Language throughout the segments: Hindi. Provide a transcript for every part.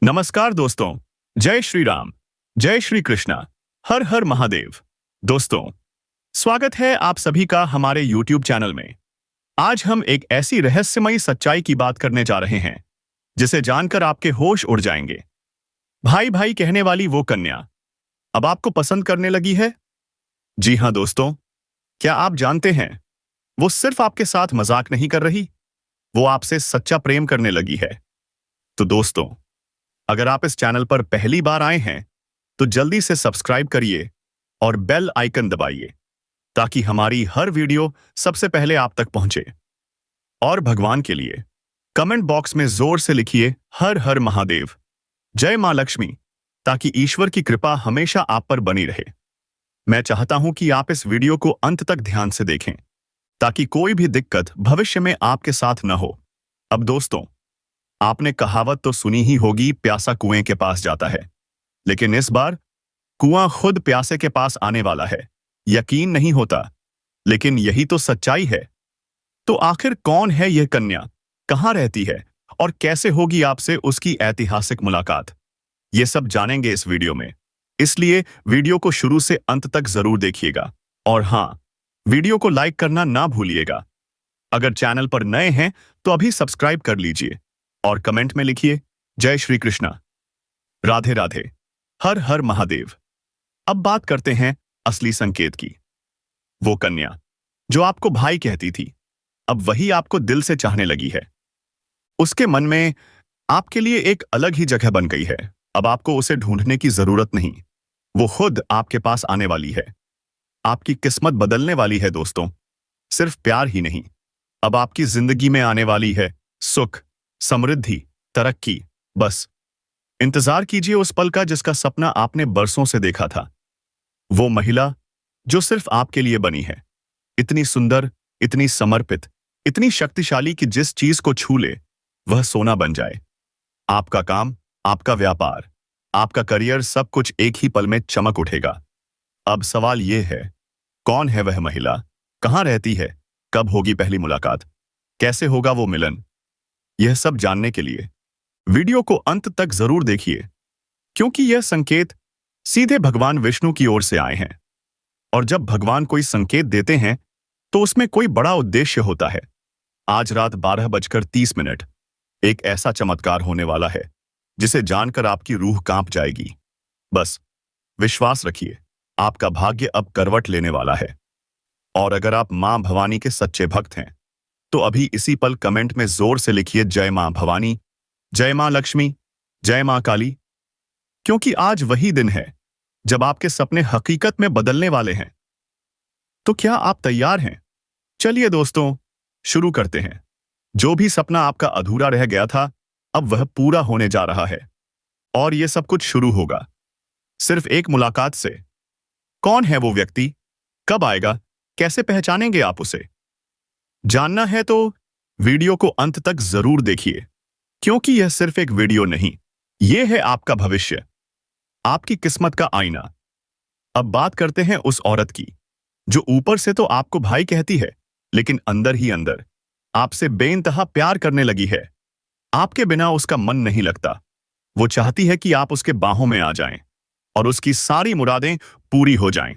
नमस्कार दोस्तों। जय श्री राम, जय श्री कृष्णा, हर हर महादेव। दोस्तों, स्वागत है आप सभी का हमारे YouTube चैनल में। आज हम एक ऐसी रहस्यमयी सच्चाई की बात करने जा रहे हैं जिसे जानकर आपके होश उड़ जाएंगे। भाई भाई कहने वाली वो कन्या अब आपको पसंद करने लगी है। जी हाँ दोस्तों, क्या आप जानते हैं वो सिर्फ आपके साथ मजाक नहीं कर रही, वो आपसे सच्चा प्रेम करने लगी है। तो दोस्तों, अगर आप इस चैनल पर पहली बार आए हैं तो जल्दी से सब्सक्राइब करिए और बेल आइकन दबाइए ताकि हमारी हर वीडियो सबसे पहले आप तक पहुंचे। और भगवान के लिए कमेंट बॉक्स में जोर से लिखिए हर हर महादेव, जय मां लक्ष्मी, ताकि ईश्वर की कृपा हमेशा आप पर बनी रहे। मैं चाहता हूं कि आप इस वीडियो को अंत तक ध्यान से देखें ताकि कोई भी दिक्कत भविष्य में आपके साथ न हो। अब दोस्तों, आपने कहावत तो सुनी ही होगी, प्यासा कुएं के पास जाता है। लेकिन इस बार कुआं खुद प्यासे के पास आने वाला है। यकीन नहीं होता, लेकिन यही तो सच्चाई है। तो आखिर कौन है यह कन्या, कहां रहती है और कैसे होगी आपसे उसकी ऐतिहासिक मुलाकात, ये सब जानेंगे इस वीडियो में। इसलिए वीडियो को शुरू से अंत तक जरूर देखिएगा। और हाँ, वीडियो को लाइक करना ना भूलिएगा। अगर चैनल पर नए हैं तो अभी सब्सक्राइब कर लीजिए और कमेंट में लिखिए जय श्री कृष्णा, राधे राधे, हर हर महादेव। अब बात करते हैं असली संकेत की। वो कन्या जो आपको भाई कहती थी, अब वही आपको दिल से चाहने लगी है। उसके मन में आपके लिए एक अलग ही जगह बन गई है। अब आपको उसे ढूंढने की जरूरत नहीं, वो खुद आपके पास आने वाली है। आपकी किस्मत बदलने वाली है दोस्तों। सिर्फ प्यार ही नहीं, अब आपकी जिंदगी में आने वाली है सुख, समृद्धि, तरक्की। बस इंतजार कीजिए उस पल का जिसका सपना आपने बरसों से देखा था। वो महिला जो सिर्फ आपके लिए बनी है, इतनी सुंदर, इतनी समर्पित, इतनी शक्तिशाली कि जिस चीज को छू ले वह सोना बन जाए। आपका काम, आपका व्यापार, आपका करियर, सब कुछ एक ही पल में चमक उठेगा। अब सवाल यह है, कौन है वह महिला, कहां रहती है, कब होगी पहली मुलाकात, कैसे होगा वो मिलन। यह सब जानने के लिए वीडियो को अंत तक जरूर देखिए, क्योंकि यह संकेत सीधे भगवान विष्णु की ओर से आए हैं। और जब भगवान कोई संकेत देते हैं तो उसमें कोई बड़ा उद्देश्य होता है। आज रात 12:30 एक ऐसा चमत्कार होने वाला है जिसे जानकर आपकी रूह कांप जाएगी। बस विश्वास रखिए, आपका भाग्य अब करवट लेने वाला है। और अगर आप मां भवानी के सच्चे भक्त हैं तो अभी इसी पल कमेंट में जोर से लिखिए जय मां भवानी, जय मां लक्ष्मी, जय मां काली, क्योंकि आज वही दिन है जब आपके सपने हकीकत में बदलने वाले हैं। तो क्या आप तैयार हैं? चलिए दोस्तों, शुरू करते हैं। जो भी सपना आपका अधूरा रह गया था, अब वह पूरा होने जा रहा है। और यह सब कुछ शुरू होगा सिर्फ एक मुलाकात से। कौन है वो व्यक्ति, कब आएगा, कैसे पहचानेंगे आप उसे? जानना है तो वीडियो को अंत तक जरूर देखिए, क्योंकि यह सिर्फ एक वीडियो नहीं, यह है आपका भविष्य, आपकी किस्मत का आईना। अब बात करते हैं उस औरत की जो ऊपर से तो आपको भाई कहती है, लेकिन अंदर ही अंदर आपसे बेइंतहा प्यार करने लगी है। आपके बिना उसका मन नहीं लगता। वो चाहती है कि आप उसके बाहों में आ जाएं और उसकी सारी मुरादें पूरी हो जाएं।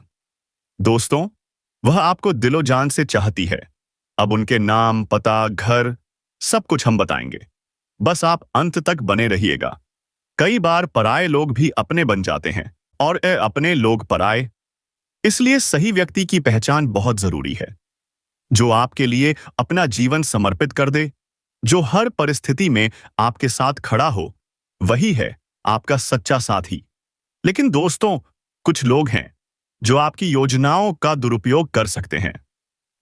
दोस्तों, वह आपको दिलो जान से चाहती है। अब उनके नाम, पता, घर, सब कुछ हम बताएंगे। बस आप अंत तक बने रहिएगा। कई बार पराये लोग भी अपने बन जाते हैं और अपने लोग पराये। इसलिए सही व्यक्ति की पहचान बहुत जरूरी है, जो आपके लिए अपना जीवन समर्पित कर दे, जो हर परिस्थिति में आपके साथ खड़ा हो। वही है आपका सच्चा साथी। लेकिन दोस्तों, कुछ लोग हैं जो आपकी योजनाओं का दुरुपयोग कर सकते हैं।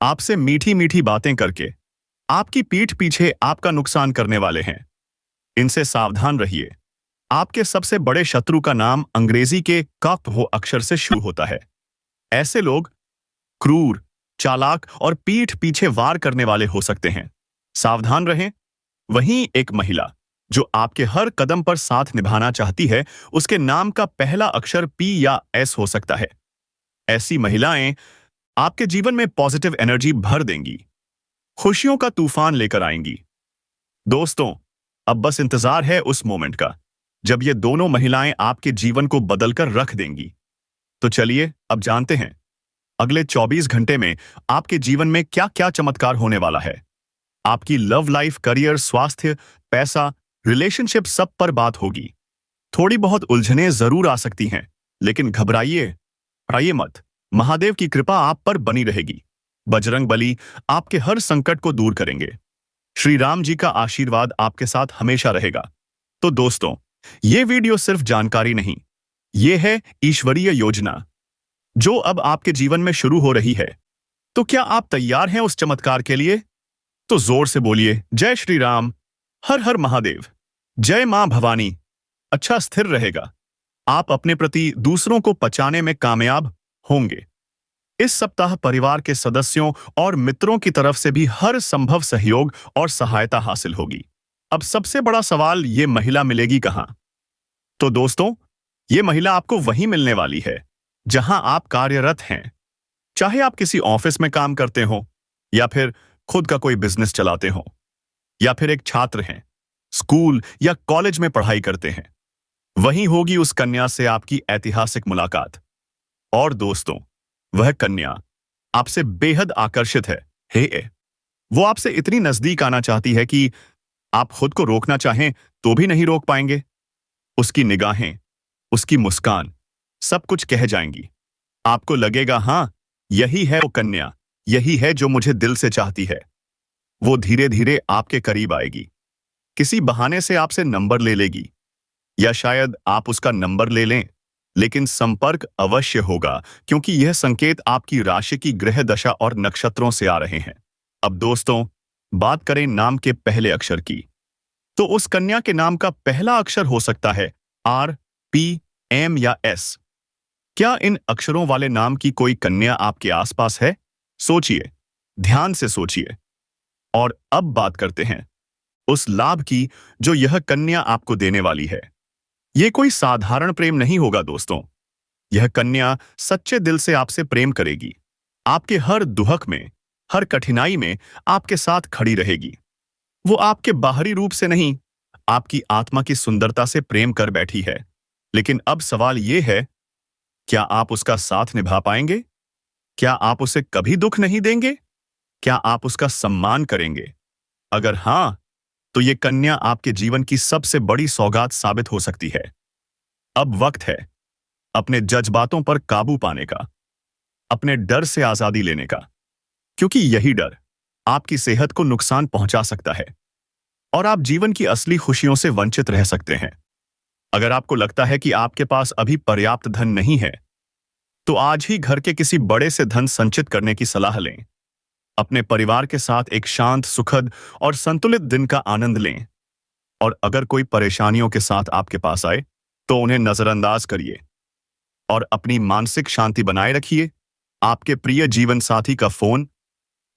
आपसे मीठी मीठी बातें करके आपकी पीठ पीछे आपका नुकसान करने वाले हैं। इनसे सावधान रहिए। आपके सबसे बड़े शत्रु का नाम अंग्रेजी के क अक्षर से शुरू होता है। ऐसे लोग क्रूर, चालाक और पीठ पीछे वार करने वाले हो सकते हैं। सावधान रहें। वहीं एक महिला जो आपके हर कदम पर साथ निभाना चाहती है, उसके नाम का पहला अक्षर P या S हो सकता है। ऐसी महिलाएं आपके जीवन में पॉजिटिव एनर्जी भर देंगी, खुशियों का तूफान लेकर आएंगी। दोस्तों, अब बस इंतजार है उस मोमेंट का जब ये दोनों महिलाएं आपके जीवन को बदलकर रख देंगी। तो चलिए अब जानते हैं अगले 24 घंटे में आपके जीवन में क्या क्या चमत्कार होने वाला है। आपकी लव लाइफ, करियर, स्वास्थ्य, पैसा, रिलेशनशिप, सब पर बात होगी। थोड़ी बहुत उलझनें जरूर आ सकती हैं, लेकिन घबराइए मत। महादेव की कृपा आप पर बनी रहेगी। बजरंग बली आपके हर संकट को दूर करेंगे। श्री राम जी का आशीर्वाद आपके साथ हमेशा रहेगा। तो दोस्तों, ये वीडियो सिर्फ जानकारी नहीं, ये है ईश्वरीय योजना जो अब आपके जीवन में शुरू हो रही है। तो क्या आप तैयार हैं उस चमत्कार के लिए? तो जोर से बोलिए, जय श्री राम, हर हर महादेव, जय मां भवानी। अच्छा, स्थिर रहेगा। आप अपने प्रति दूसरों को बचाने में कामयाब होंगे। इस सप्ताह परिवार के सदस्यों और मित्रों की तरफ से भी हर संभव सहयोग और सहायता हासिल होगी। अब सबसे बड़ा सवाल, ये महिला मिलेगी कहां? तो दोस्तों, ये महिला आपको वहीं मिलने वाली है जहां आप कार्यरत हैं। चाहे आप किसी ऑफिस में काम करते हो, या फिर खुद का कोई बिजनेस चलाते हो, या फिर एक छात्र हैं, स्कूल या कॉलेज में पढ़ाई करते हैं, वहीं होगी उस कन्या से आपकी ऐतिहासिक मुलाकात। और दोस्तों, वह कन्या आपसे बेहद आकर्षित है। वो आपसे इतनी नजदीक आना चाहती है कि आप खुद को रोकना चाहें तो भी नहीं रोक पाएंगे। उसकी निगाहें, उसकी मुस्कान सब कुछ कह जाएंगी। आपको लगेगा, हां, यही है वो कन्या, यही है जो मुझे दिल से चाहती है। वो धीरे धीरे आपके करीब आएगी, किसी बहाने से आपसे नंबर ले लेगी, या शायद आप उसका नंबर ले लें, लेकिन संपर्क अवश्य होगा, क्योंकि यह संकेत आपकी राशि की ग्रह दशा और नक्षत्रों से आ रहे हैं। अब दोस्तों, बात करें नाम के पहले अक्षर की, तो उस कन्या के नाम का पहला अक्षर हो सकता है आर, पी, एम या एस। क्या इन अक्षरों वाले नाम की कोई कन्या आपके आसपास है? सोचिए, ध्यान से सोचिए। और अब बात करते हैं उस लाभ की जो यह कन्या आपको देने वाली है। यह कोई साधारण प्रेम नहीं होगा दोस्तों। यह कन्या सच्चे दिल से आपसे प्रेम करेगी। आपके हर दुख में, हर कठिनाई में आपके साथ खड़ी रहेगी। वो आपके बाहरी रूप से नहीं, आपकी आत्मा की सुंदरता से प्रेम कर बैठी है। लेकिन अब सवाल यह है, क्या आप उसका साथ निभा पाएंगे? क्या आप उसे कभी दुख नहीं देंगे? क्या आप उसका सम्मान करेंगे? अगर हां, तो यह कन्या आपके जीवन की सबसे बड़ी सौगात साबित हो सकती है। अब वक्त है अपने जज्बातों पर काबू पाने का, अपने डर से आजादी लेने का, क्योंकि यही डर आपकी सेहत को नुकसान पहुंचा सकता है और आप जीवन की असली खुशियों से वंचित रह सकते हैं। अगर आपको लगता है कि आपके पास अभी पर्याप्त धन नहीं है, तो आज ही घर के किसी बड़े से धन संचित करने की सलाह लें। अपने परिवार के साथ एक शांत, सुखद और संतुलित दिन का आनंद लें। और अगर कोई परेशानियों के साथ आपके पास आए, तो उन्हें नजरअंदाज करिए और अपनी मानसिक शांति बनाए रखिए। आपके प्रिय जीवन साथी का फोन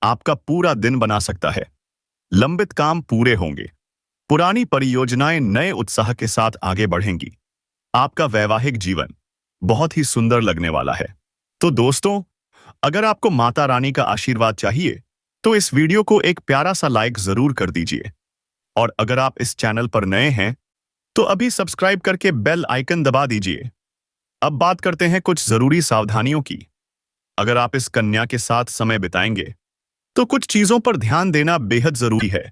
आपका पूरा दिन बना सकता है। लंबित काम पूरे होंगे, पुरानी परियोजनाएं नए उत्साह के साथ आगे बढ़ेंगी। आपका वैवाहिक जीवन बहुत ही सुंदर लगने वाला है। तो दोस्तों, अगर आपको माता रानी का आशीर्वाद चाहिए, तो इस वीडियो को एक प्यारा सा लाइक जरूर कर दीजिए। और अगर आप इस चैनल पर नए हैं, तो अभी सब्सक्राइब करके बेल आइकन दबा दीजिए। अब बात करते हैं कुछ जरूरी सावधानियों की। अगर आप इस कन्या के साथ समय बिताएंगे, तो कुछ चीजों पर ध्यान देना बेहद जरूरी है,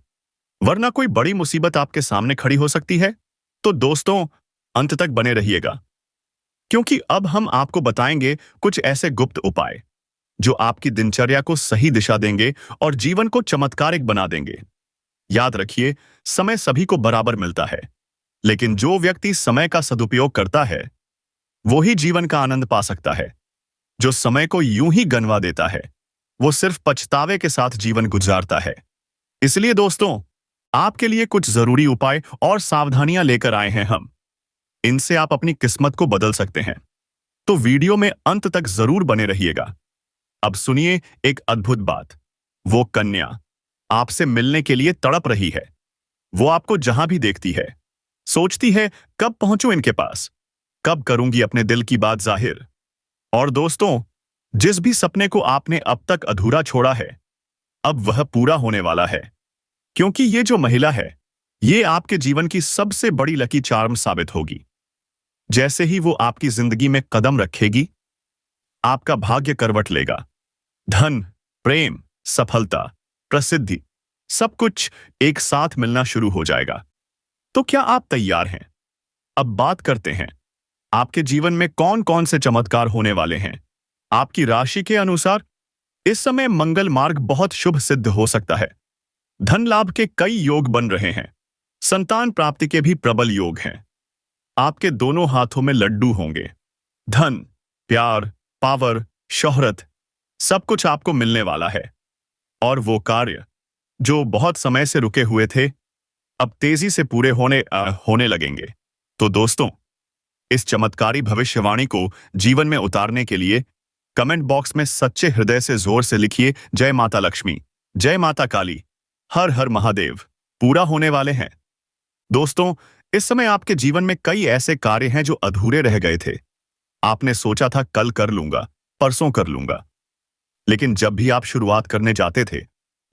वरना कोई बड़ी मुसीबत आपके सामने खड़ी हो सकती है। तो दोस्तों, अंत तक बने रहिएगा, क्योंकि अब हम आपको बताएंगे कुछ ऐसे गुप्त उपाय जो आपकी दिनचर्या को सही दिशा देंगे और जीवन को चमत्कारिक बना देंगे। याद रखिए, समय सभी को बराबर मिलता है, लेकिन जो व्यक्ति समय का सदुपयोग करता है, वो ही जीवन का आनंद पा सकता है। जो समय को यूं ही गंवा देता है, वो सिर्फ पछतावे के साथ जीवन गुजारता है। इसलिए दोस्तों, आपके लिए कुछ जरूरी उपाय और सावधानियां लेकर आए हैं हम। इनसे आप अपनी किस्मत को बदल सकते हैं। तो वीडियो में अंत तक जरूर बने रहिएगा। अब सुनिए एक अद्भुत बात। वो कन्या आपसे मिलने के लिए तड़प रही है। वो आपको जहां भी देखती है, सोचती है, कब पहुंचूं इनके पास, कब करूंगी अपने दिल की बात जाहिर। और दोस्तों, जिस भी सपने को आपने अब तक अधूरा छोड़ा है, अब वह पूरा होने वाला है। क्योंकि ये जो महिला है, ये आपके जीवन की सबसे बड़ी लकी चार्म साबित होगी। जैसे ही वो आपकी जिंदगी में कदम रखेगी, आपका भाग्य करवट लेगा। धन, प्रेम, सफलता, प्रसिद्धि, सब कुछ एक साथ मिलना शुरू हो जाएगा। तो क्या आप तैयार हैं? अब बात करते हैं आपके जीवन में कौन कौन से चमत्कार होने वाले हैं। आपकी राशि के अनुसार इस समय मंगल मार्ग बहुत शुभ सिद्ध हो सकता है। धन लाभ के कई योग बन रहे हैं। संतान प्राप्ति के भी प्रबल योग हैं। आपके दोनों हाथों में लड्डू होंगे। धन, प्यार, पावर, शोहरत, सब कुछ आपको मिलने वाला है। और वो कार्य जो बहुत समय से रुके हुए थे, अब तेजी से पूरे होने लगेंगे। तो दोस्तों, इस चमत्कारी भविष्यवाणी को जीवन में उतारने के लिए कमेंट बॉक्स में सच्चे हृदय से जोर से लिखिए, जय माता लक्ष्मी, जय माता काली, हर हर महादेव। पूरा होने वाले हैं। दोस्तों, इस समय आपके जीवन में कई ऐसे कार्य हैं जो अधूरे रह गए थे। आपने सोचा था कल कर लूंगा, परसों कर लूंगा, लेकिन जब भी आप शुरुआत करने जाते थे,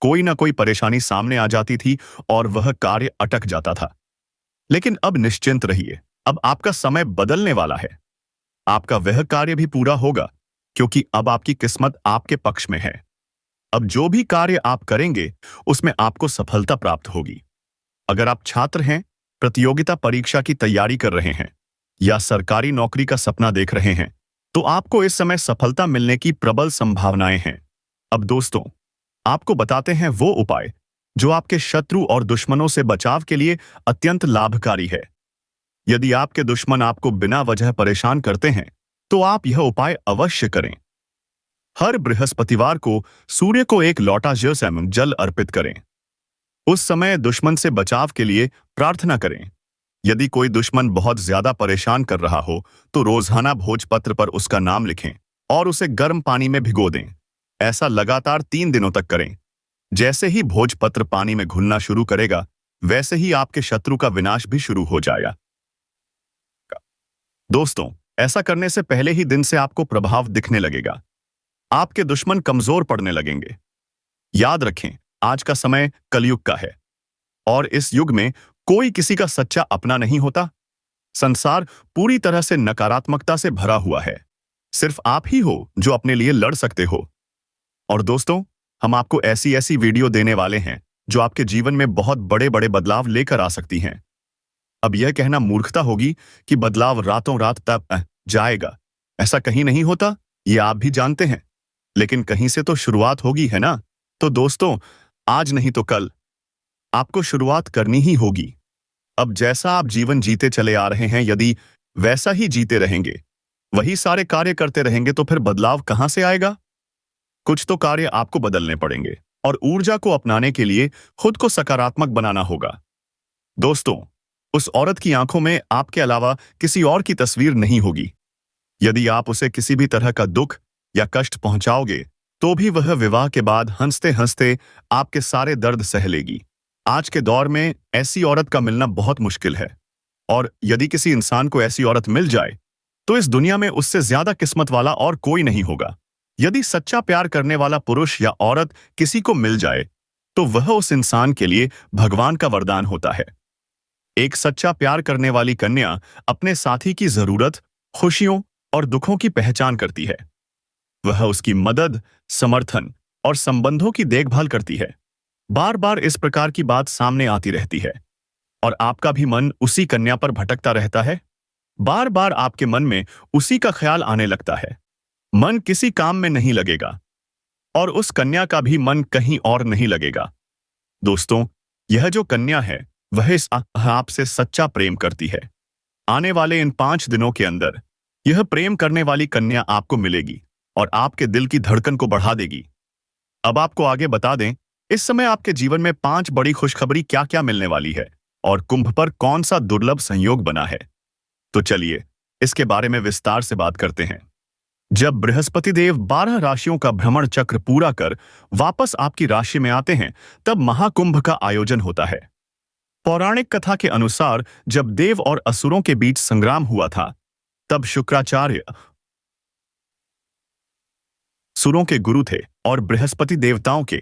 कोई ना कोई परेशानी सामने आ जाती थी और वह कार्य अटक जाता था। लेकिन अब निश्चिंत रहिए, अब आपका समय बदलने वाला है। आपका वह कार्य भी पूरा होगा, क्योंकि अब आपकी किस्मत आपके पक्ष में है। अब जो भी कार्य आप करेंगे, उसमें आपको सफलता प्राप्त होगी। अगर आप छात्र हैं, प्रतियोगिता परीक्षा की तैयारी कर रहे हैं या सरकारी नौकरी का सपना देख रहे हैं, तो आपको इस समय सफलता मिलने की प्रबल संभावनाएं हैं। अब दोस्तों, आपको बताते हैं वो उपाय जो आपके शत्रु और दुश्मनों से बचाव के लिए अत्यंत लाभकारी है। यदि आपके दुश्मन आपको बिना वजह परेशान करते हैं, तो आप यह उपाय अवश्य करें। हर बृहस्पतिवार को सूर्य को एक लोटा जल अर्पित करें। उस समय दुश्मन से बचाव के लिए प्रार्थना करें। यदि कोई दुश्मन बहुत ज्यादा परेशान कर रहा हो, तो रोजाना भोजपत्र पर उसका नाम लिखें और उसे गर्म पानी में भिगो दें। ऐसा लगातार 3 दिनों तक करें। जैसे ही भोजपत्र पानी में घुलना शुरू करेगा, वैसे ही आपके शत्रु का विनाश भी शुरू हो जाएगा। दोस्तों, ऐसा करने से पहले ही दिन से आपको प्रभाव दिखने लगेगा। आपके दुश्मन कमजोर पड़ने लगेंगे। याद रखें, आज का समय कलयुग का है और इस युग में कोई किसी का सच्चा अपना नहीं होता। संसार पूरी तरह से नकारात्मकता से भरा हुआ है। सिर्फ आप ही हो जो अपने लिए लड़ सकते हो। और दोस्तों, हम आपको ऐसी ऐसी वीडियो देने वाले हैं जो आपके जीवन में बहुत बड़े बड़े बदलाव लेकर आ सकती हैं। अब यह कहना मूर्खता होगी कि बदलाव रातों रात तक जाएगा। ऐसा कहीं नहीं होता, ये आप भी जानते हैं। लेकिन कहीं से तो शुरुआत होगी, है ना? तो दोस्तों, आज नहीं तो कल आपको शुरुआत करनी ही होगी। अब जैसा आप जीवन जीते चले आ रहे हैं, यदि वैसा ही जीते रहेंगे, वही सारे कार्य करते रहेंगे, तो फिर बदलाव कहां से आएगा? कुछ तो कार्य आपको बदलने पड़ेंगे और ऊर्जा को अपनाने के लिए खुद को सकारात्मक बनाना होगा। दोस्तों, उस औरत की आंखों में आपके अलावा किसी और की तस्वीर नहीं होगी। यदि आप उसे किसी भी तरह का दुख या कष्ट पहुंचाओगे, तो भी वह विवाह के बाद हंसते हंसते आपके सारे दर्द सह लेगी। आज के दौर में ऐसी औरत का मिलना बहुत मुश्किल है, और यदि किसी इंसान को ऐसी औरत मिल जाए, तो इस दुनिया में उससे ज्यादा किस्मत वाला और कोई नहीं होगा। यदि सच्चा प्यार करने वाला पुरुष या औरत किसी को मिल जाए, तो वह उस इंसान के लिए भगवान का वरदान होता है। एक सच्चा प्यार करने वाली कन्या अपने साथी की जरूरत, खुशियों और दुखों की पहचान करती है। वह उसकी मदद, समर्थन और संबंधों की देखभाल करती है। बार बार इस प्रकार की बात सामने आती रहती है और आपका भी मन उसी कन्या पर भटकता रहता है। बार बार आपके मन में उसी का ख्याल आने लगता है। मन किसी काम में नहीं लगेगा और उस कन्या का भी मन कहीं और नहीं लगेगा। दोस्तों, यह जो कन्या है, वह इस आपसे सच्चा प्रेम करती है। आने वाले इन 5 दिनों के अंदर यह प्रेम करने वाली कन्या आपको मिलेगी और आपके दिल की धड़कन को बढ़ा देगी। अब आपको आगे बता दें, इस समय आपके जीवन में 5 बड़ी खुशखबरी क्या क्या मिलने वाली है और कुंभ पर कौन सा दुर्लभ संयोग बना है। तो चलिए इसके बारे में विस्तार से बात करते हैं। जब बृहस्पति देव 12 राशियों का भ्रमण चक्र पूरा कर वापस आपकी राशि में आते हैं, तब महाकुंभ का आयोजन होता है। पौराणिक कथा के अनुसार जब देव और असुरों के बीच संग्राम हुआ था, तब शुक्राचार्य सुरों के गुरु थे और बृहस्पति देवताओं के।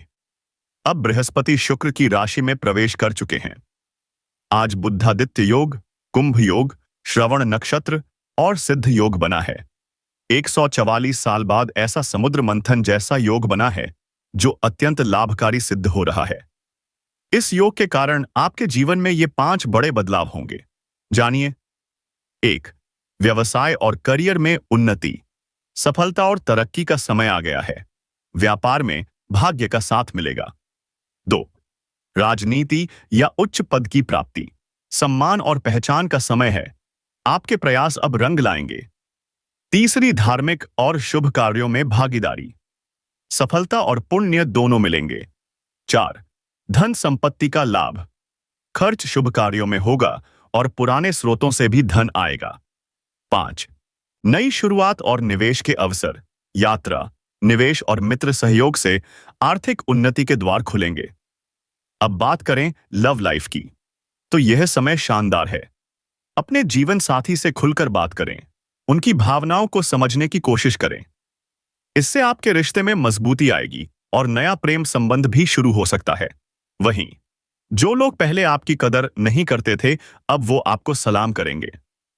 अब बृहस्पति शुक्र की राशि में प्रवेश कर चुके हैं। आज बुद्धादित्य योग, कुंभ योग, श्रवण नक्षत्र और सिद्ध योग बना है। 144 साल बाद ऐसा समुद्र मंथन जैसा योग बना है जो अत्यंत लाभकारी सिद्ध हो रहा है। इस योग के कारण आपके जीवन में ये 5 बड़े बदलाव होंगे। जानिए। 1. व्यवसाय और करियर में उन्नति। सफलता और तरक्की का समय आ गया है। व्यापार में भाग्य का साथ मिलेगा। 2. राजनीति या उच्च पद की प्राप्ति। सम्मान और पहचान का समय है। आपके प्रयास अब रंग लाएंगे। तीसरी, धार्मिक और शुभ कार्यों में भागीदारी। सफलता और पुण्य दोनों मिलेंगे। 4. धन संपत्ति का लाभ। खर्च शुभ कार्यों में होगा और पुराने स्रोतों से भी धन आएगा। 5. नई शुरुआत और निवेश के अवसर। यात्रा, निवेश और मित्र सहयोग से आर्थिक उन्नति के द्वार खुलेंगे। अब बात करें लव लाइफ की, तो यह समय शानदार है। अपने जीवन साथी से खुलकर बात करें, उनकी भावनाओं को समझने की कोशिश करें। इससे आपके रिश्ते में मजबूती आएगी और नया प्रेम संबंध भी शुरू हो सकता है। वहीं जो लोग पहले आपकी कदर नहीं करते थे, अब वो आपको सलाम करेंगे।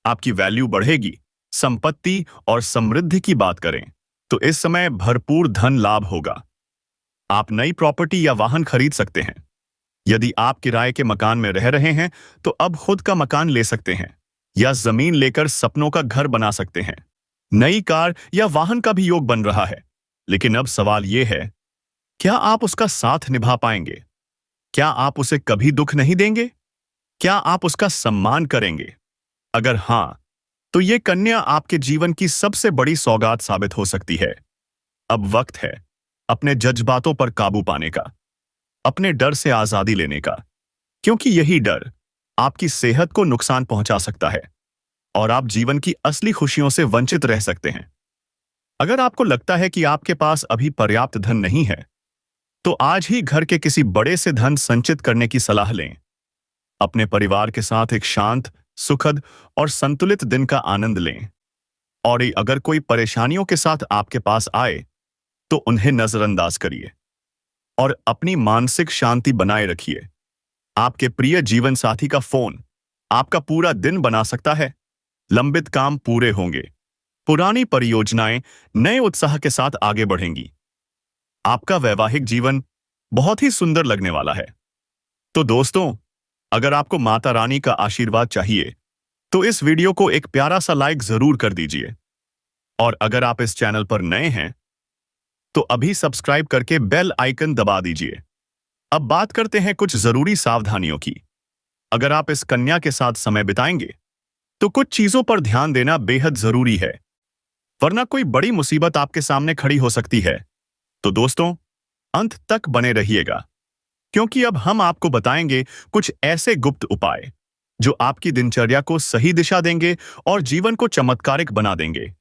आपकी वैल्यू बढ़ेगी। संपत्ति और समृद्धि की बात करें तो इस समय भरपूर धन लाभ होगा। आप नई प्रॉपर्टी या वाहन खरीद सकते हैं। यदि आप किराए के मकान में रह रहे हैं तो अब खुद का मकान ले सकते हैं या जमीन लेकर सपनों का घर बना सकते हैं। नई कार या वाहन का भी योग बन रहा है। लेकिन अब सवाल यह है, क्या आप उसका साथ निभा पाएंगे? क्या आप उसे कभी दुख नहीं देंगे? क्या आप उसका सम्मान करेंगे? अगर हां, तो यह कन्या आपके जीवन की सबसे बड़ी सौगात साबित हो सकती है। अब वक्त है अपने जज्बातों पर काबू पाने का, अपने डर से आजादी लेने का, क्योंकि यही डर आपकी सेहत को नुकसान पहुंचा सकता है और आप जीवन की असली खुशियों से वंचित रह सकते हैं। अगर आपको लगता है कि आपके पास अभी पर्याप्त धन नहीं है, तो आज ही घर के किसी बड़े से धन संचित करने की सलाह लें। अपने परिवार के साथ एक शांत, सुखद और संतुलित दिन का आनंद लें। और अगर कोई परेशानियों के साथ आपके पास आए, तो उन्हें नजरअंदाज करिए और अपनी मानसिक शांति बनाए रखिए। आपके प्रिय जीवन साथी का फोन आपका पूरा दिन बना सकता है। लंबित काम पूरे होंगे। पुरानी परियोजनाएं नए उत्साह के साथ आगे बढ़ेंगी। आपका वैवाहिक जीवन बहुत ही सुंदर लगने वाला है। तो दोस्तों, अगर आपको माता रानी का आशीर्वाद चाहिए तो इस वीडियो को एक प्यारा सा लाइक जरूर कर दीजिए। और अगर आप इस चैनल पर नए हैं तो अभी सब्सक्राइब करके बेल आइकन दबा दीजिए। अब बात करते हैं कुछ जरूरी सावधानियों की। अगर आप इस कन्या के साथ समय बिताएंगे तो कुछ चीजों पर ध्यान देना बेहद जरूरी है, वरना कोई बड़ी मुसीबत आपके सामने खड़ी हो सकती है। तो दोस्तों, अंत तक बने रहिएगा, क्योंकि अब हम आपको बताएंगे कुछ ऐसे गुप्त उपाय जो आपकी दिनचर्या को सही दिशा देंगे और जीवन को चमत्कारिक बना देंगे।